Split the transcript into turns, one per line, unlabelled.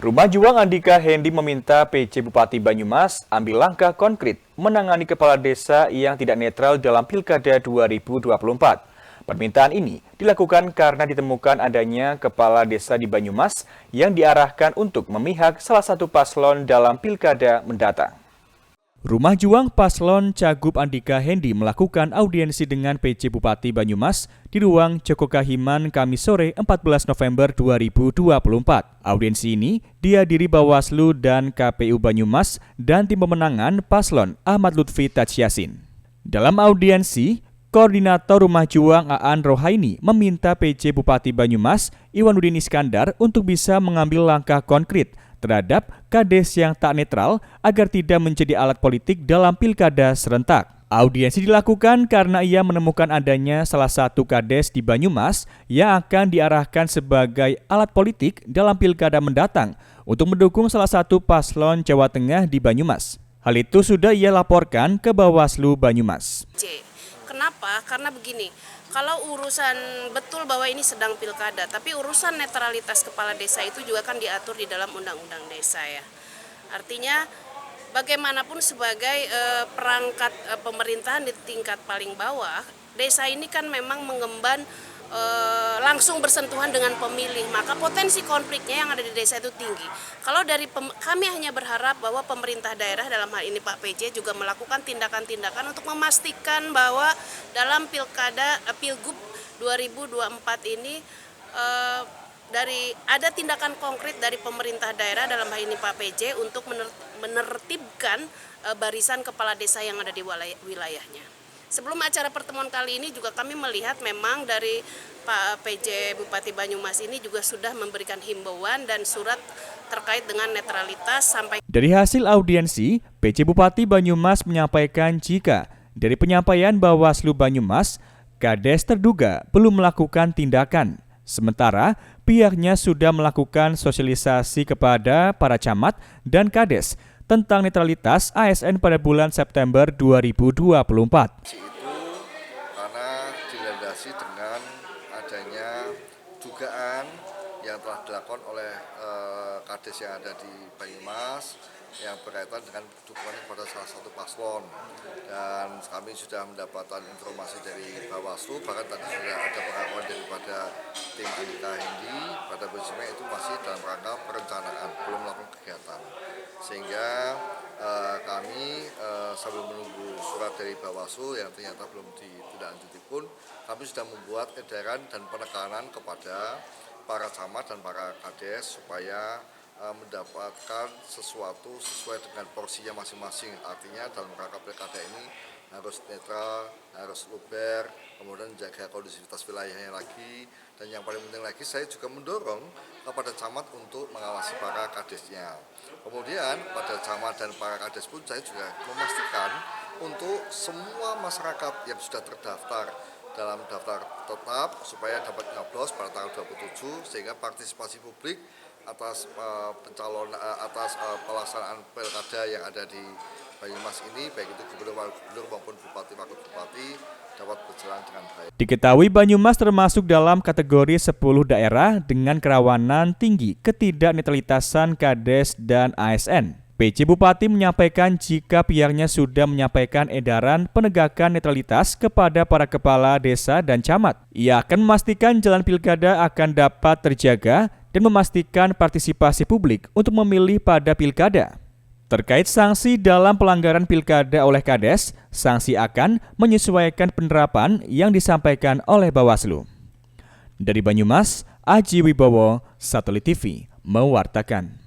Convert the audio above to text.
Rumah Juang Andika Hendi meminta PJ Bupati Banyumas ambil langkah konkret menangani kepala desa yang tidak netral dalam Pilkada 2024. Permintaan ini dilakukan karena ditemukan adanya kepala desa di Banyumas yang diarahkan untuk memihak salah satu paslon dalam Pilkada mendatang. Rumah Juang Paslon Cagup Andika Hendi melakukan audiensi dengan PJ Bupati Banyumas di ruang Joko Kahiman Kamis sore 14 November 2024. Audiensi ini dihadiri Bawaslu dan KPU Banyumas dan tim pemenangan Paslon Ahmad Lutfi Taj Yassin. Dalam audiensi, Koordinator Rumah Juang Aan Rohaini meminta PJ Bupati Banyumas Iwanuddin Iskandar untuk bisa mengambil langkah konkret terhadap kades yang tak netral agar tidak menjadi alat politik dalam pilkada serentak. Audiensi dilakukan karena ia menemukan adanya salah satu kades di Banyumas yang akan diarahkan sebagai alat politik dalam pilkada mendatang untuk mendukung salah satu paslon Jawa Tengah di Banyumas. Hal itu sudah ia laporkan ke Bawaslu Banyumas.
Kenapa? Karena begini, kalau urusan betul bahwa ini sedang pilkada, tapi urusan netralitas kepala desa itu juga kan diatur di dalam undang-undang desa ya. Artinya bagaimanapun sebagai perangkat pemerintahan di tingkat paling bawah, desa ini kan memang mengemban langsung bersentuhan dengan pemilih, maka potensi konfliknya yang ada di desa itu tinggi. Kalau dari kami hanya berharap bahwa pemerintah daerah dalam hal ini Pak PJ juga melakukan tindakan-tindakan untuk memastikan bahwa dalam Pilgub 2024 ini ada tindakan konkret dari pemerintah daerah dalam hal ini Pak PJ untuk menertibkan barisan kepala desa yang ada di wilayahnya. Sebelum acara pertemuan kali ini juga kami melihat memang dari Pak PJ Bupati Banyumas ini juga sudah memberikan himbauan dan surat terkait dengan netralitas sampai.
Dari hasil audiensi, PJ Bupati Banyumas menyampaikan jika dari penyampaian Bawaslu Banyumas, kades terduga belum melakukan tindakan. Sementara pihaknya sudah melakukan sosialisasi kepada para camat dan kades tentang netralitas ASN pada bulan September 2024.
Itu karena dilandasi dengan adanya dugaan yang telah dilakukan oleh kades yang ada di Banyumas yang berkaitan dengan dukungan kepada salah satu paslon, dan kami sudah mendapatkan informasi dari Bawaslu, bahkan tadi sudah ada pengakuan daripada tim Andika Hendi pada posisinya itu masih dalam rangka perencanaan, belum melakukan kegiatan, sehingga kami sambil menunggu surat dari Bawaslu yang ternyata belum ditindaklanjuti pun, kami sudah membuat edaran dan penekanan kepada para camat dan para kades supaya mendapatkan sesuatu sesuai dengan porsinya masing-masing. Artinya dalam rangka pilkada ini harus netral, harus luber, kemudian menjaga kondusivitas wilayahnya lagi, dan yang paling penting lagi saya juga mendorong kepada camat untuk mengawasi para kadesnya. Kemudian pada camat dan para kades pun saya juga memastikan untuk semua masyarakat yang sudah terdaftar dalam daftar tetap supaya dapat nyoblos pada tanggal 27, sehingga partisipasi publik atas pelaksanaan pilkada yang ada di Banyumas ini, baik itu gubernur maupun bupati wakil bupati, dapat berjalan dengan baik.
Diketahui Banyumas termasuk dalam kategori 10 daerah dengan kerawanan tinggi ketidaknetralitasan kades dan ASN. PJ Bupati menyampaikan jika pihaknya sudah menyampaikan edaran penegakan netralitas kepada para kepala desa dan camat. Ia akan memastikan jalan pilkada akan dapat terjaga dan memastikan partisipasi publik untuk memilih pada pilkada. Terkait sanksi dalam pelanggaran pilkada oleh kades, sanksi akan menyesuaikan penerapan yang disampaikan oleh Bawaslu. Dari Banyumas, Aji Wibowo, Satelit TV, mewartakan.